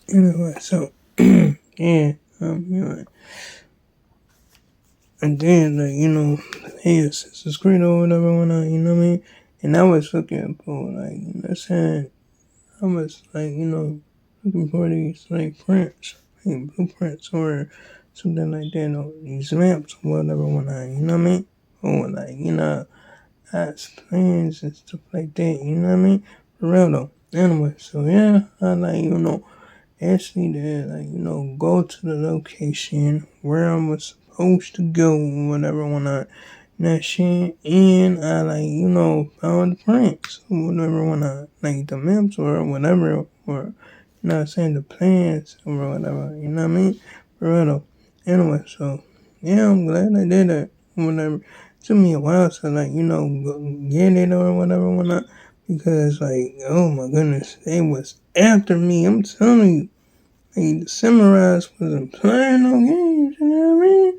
Anyway, so yeah, and then hey, Assassin's Creed or whatever when and I was looking for saying I was looking for these prints, blueprints or something like that, or these maps or whatever when or as plans and stuff like that, for real though. Anyway, so yeah, I actually did go to the location where I was supposed to go, whatever when I that shit, and I found the prints or whatever when I the maps or whatever, or saying the plans or whatever, for real though. Anyway, so yeah, I'm glad I did that. Whatever. It took me a while to go get it or whatever when I because oh my goodness, they was after me. I'm telling you. The Samurais wasn't playing no games, you know what I mean?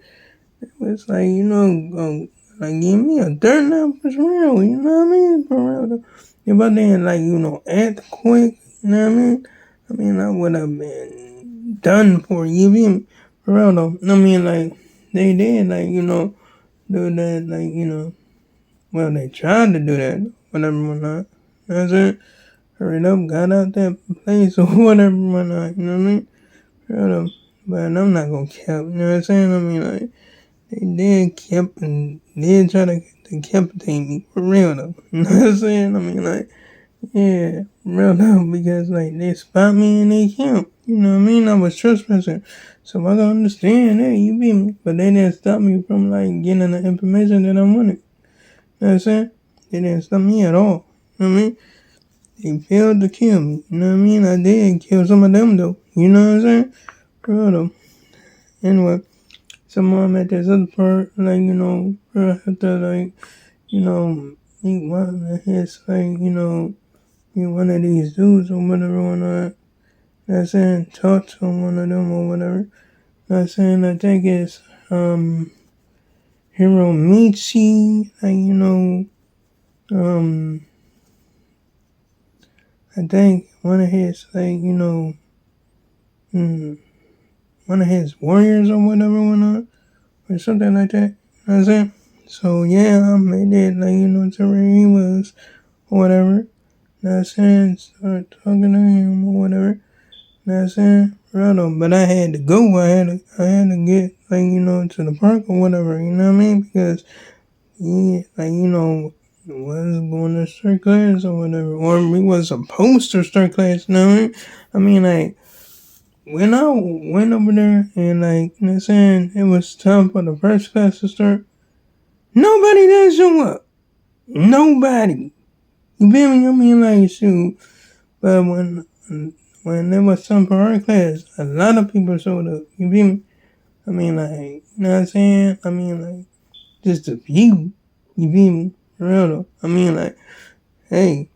It was give me a dirt nap for real, you know what I mean? For real though. If I didn't act quick, you know what I mean? I would have been done for, you feel me? For real though. They did, do that, well, they tried to do that, whatever, whatnot. You know what I'm saying? Hurried up, got out that place or whatever, whatnot, you know what I mean? But I'm not gonna cap, you know what I'm saying? They did try to decapitate me, for real though. You know what I'm saying? Yeah, for real though, because they spot me in their camp. You know what I mean? I was trespassing. So I can understand that, you beat me. But they didn't stop me from getting the information that I wanted. You know what I'm saying? They didn't stop me at all. You know what I mean? They failed to kill me. You know what I mean? I did kill some of them though. You know what I'm saying? For real though. Anyway, so I'm at this other part, I have to meet one of his meet one of these dudes or whatever or not. Not saying talk to one of them or whatever. Not saying I think it's Heromichi, I think one of his one of his warriors or whatever or not. Or something like that. You know what I'm saying? So yeah, I made it to where he was or whatever. You know what I'm saying? Start talking to him or whatever. You know what I'm saying? Right. But I had to go. I had to get to the park or whatever, you know what I mean? Because yeah, was going to start class or whatever. Or we was supposed to start class, you know what I mean? When I went over there and you know what I'm saying, it was time for the first class to start, nobody did show up. Nobody. You feel me? Shoot. But when there was time for our class, a lot of people showed up. You feel me? You know what I'm saying? Just a few. You feel me? For real though. Hey,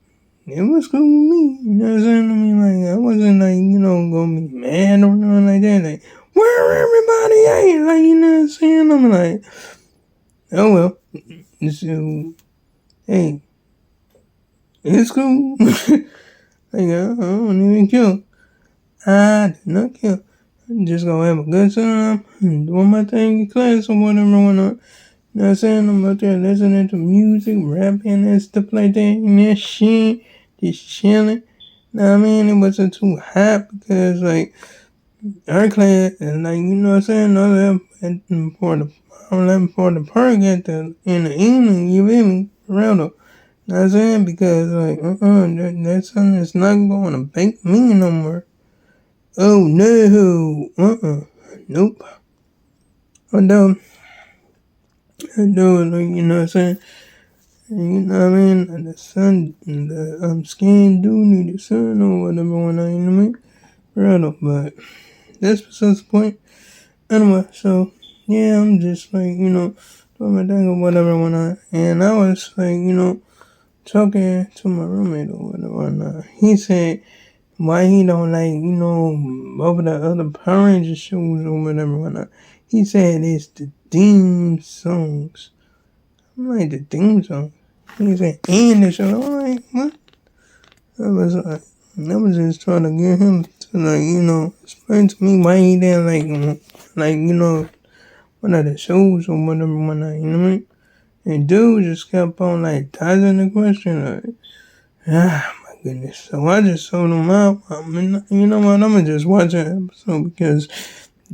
it was cool with me. You know what I'm saying? I wasn't gonna be mad or nothing like that. Where everybody at? You know what I'm saying? Oh well. So, hey, it's cool. I don't even kill. I did not kill. I'm just gonna have a good time and doing my thing in class or whatever. You know what I'm saying? I'm out there listening to music, rapping and stuff like that and that shit. Just chilling. Know what I mean? It wasn't too hot because our class and you know what I'm saying? I left for the park in the evening, you feel me? For real though. Know what I'm saying? Because that sun is not going to bake me no more. Oh no, nope. Although, you know what I'm saying? You know what I mean? The sun, the skin do need the sun or whatever when you know what I mean? Right, but that's besides the point. Anyway, so yeah, I'm just doing my thing or whatever and I was talking to my roommate or whatever. He said why he don't over the other Power Ranger shows or whatever. He said it's the theme songs. I'm like, the theme song? He said, and the show. I'm like, what? I was like, And I was just trying to get him to, like, explain to me why he didn't, one of the shows or whatever, you know what I mean? And dude just kept on, like, dodging the question, like, my goodness. So I just told him out. I mean, you know what? I'm going to just watch that episode because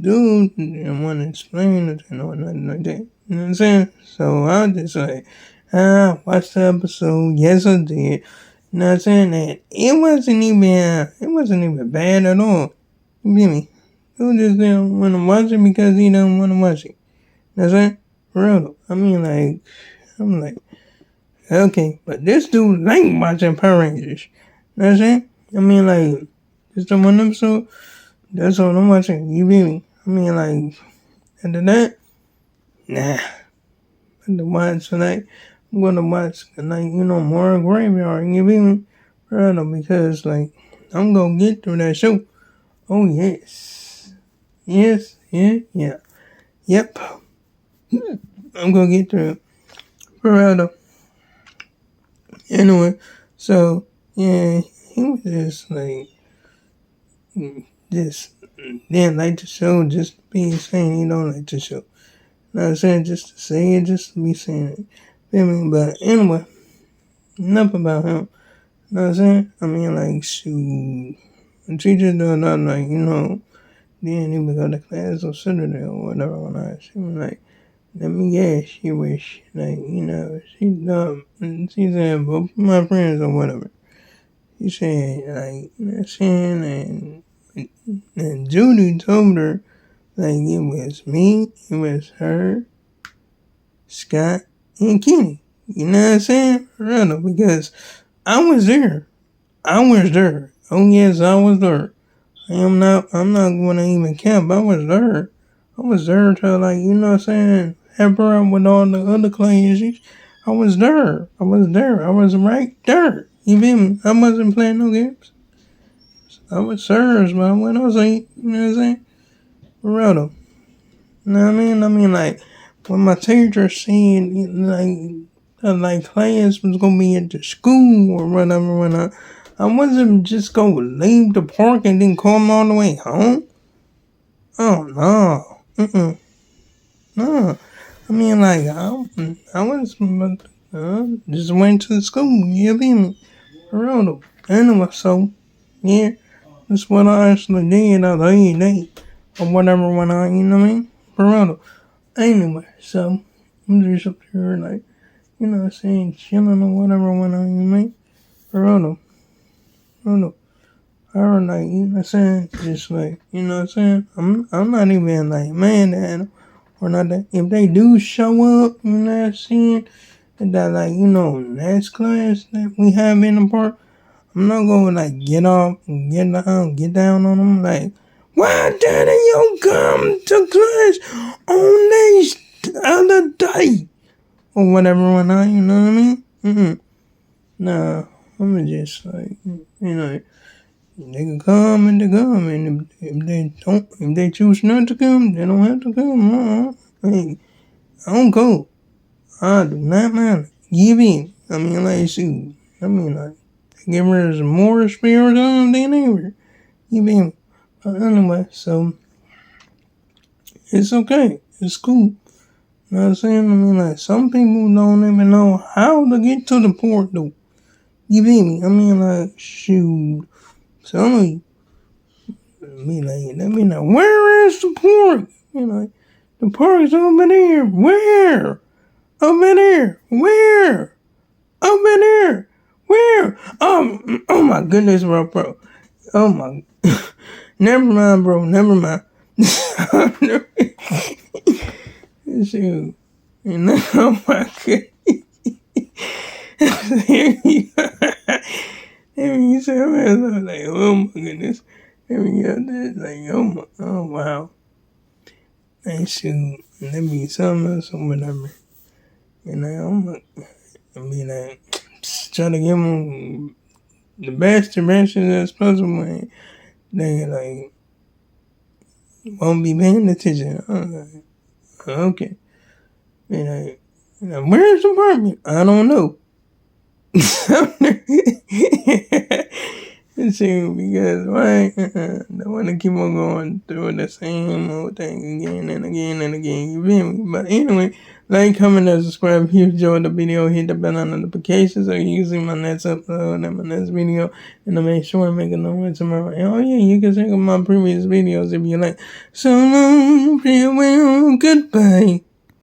dude didn't want to explain it or nothing like that. You know what I'm saying? So I just like, watch the episode. Yes, I did. You know what I'm saying? That it wasn't even bad at all. You feel me? Dude just didn't want to watch it because he don't want to watch it. You know what I'm saying? For real. I mean, like, I'm like, okay, but this dude like watching Power Rangers. You know what I'm saying? I mean, like, just the one episode, that's all I'm watching. You feel me? I mean, like, after that, nah. I'm gonna watch, like, more Graveyard. You feel me? Right, because, like, I'm gonna get through that show. Oh, yes. Yes, yeah. Yep. I'm gonna get through it. For real. Anyway, so, yeah, he was just, like, just didn't like the show just to be saying he don't like the show. You know what I'm saying? Just to say it, just to be saying it. Feel me? But anyway, enough about him. You know what I'm saying? I mean, like, shoot. The teacher doing nothing, like, didn't even go to class or Saturday or whatever when she was like, let me guess, she wish, like, she said, both my friends or whatever. She said, like, you know what I'm saying? And Judy told her, like, it was me, it was her, Scott, and Kenny. You know what I'm saying? For real, because I was there. Oh, yes, I was there. I'm not going to even camp. I was there. To, like, you know what I'm saying, help her out with all the other classes. I was there. I was right there. You feel me? I wasn't playing no games. I was serious, man. What I was saying, you know what I'm saying? For real, though. You know what I mean? I mean, like, when my teacher said, like class was going to be at the school or whatever, when I wasn't just going to leave the park and then come all the way home. Oh, no. No. I mean, like, I was, just went to the school, you feel me? For real, though. Anyway, so, yeah, that's what I actually did the other day, or whatever, when you know what I mean? For real, though. Anyway, so, I'm just up here, like, you know what I'm saying, chilling or whatever, when you know what I mean? For real, though. I was like, you know what I'm saying, just like, you know what I'm saying, I'm not even, like, mad at them or nothing. If they do show up, you know what I'm saying, in that, like, next class that we have in the park, I'm not gonna, like, get off and get down on them, like, why didn't you come to class on this other day? Or whatever, when you know what I mean? Nah, I'm just, like, they can come and they come, and if they choose not to come, they don't have to come. Hey, I don't go. I do not mind. Give in. I mean, like, shoot. I mean, like, give her some more spare time than ever. You feel me? But anyway, so, it's okay. It's cool. You know what I'm saying? I mean, like, some people don't even know how to get to the port, though. You feel me? I mean, like, shoot. Some of you, let me know, where is the park? The park's over there. Where? Over there. Where? Over there. Where? Oh my goodness, bro. Oh my. Never mind, bro. Never mind. Shoot. Oh my goodness. You say, I'm like, oh my goodness. Oh wow. Hey, shoot. Let me something else or whatever. Try to give them the best directions as possible, and they, like, won't be paying attention. I'm like, okay. Where's the apartment? I don't know. It's you because why? Don't want to keep on going through the same old thing again and again and again. You feel me? But anyway, like, comment, and subscribe. If you enjoyed the video, hit the bell on notifications so you can see my next upload and my next video. And to make sure I make a new one tomorrow. And oh yeah, you can check out my previous videos if you like. So long, farewell, goodbye.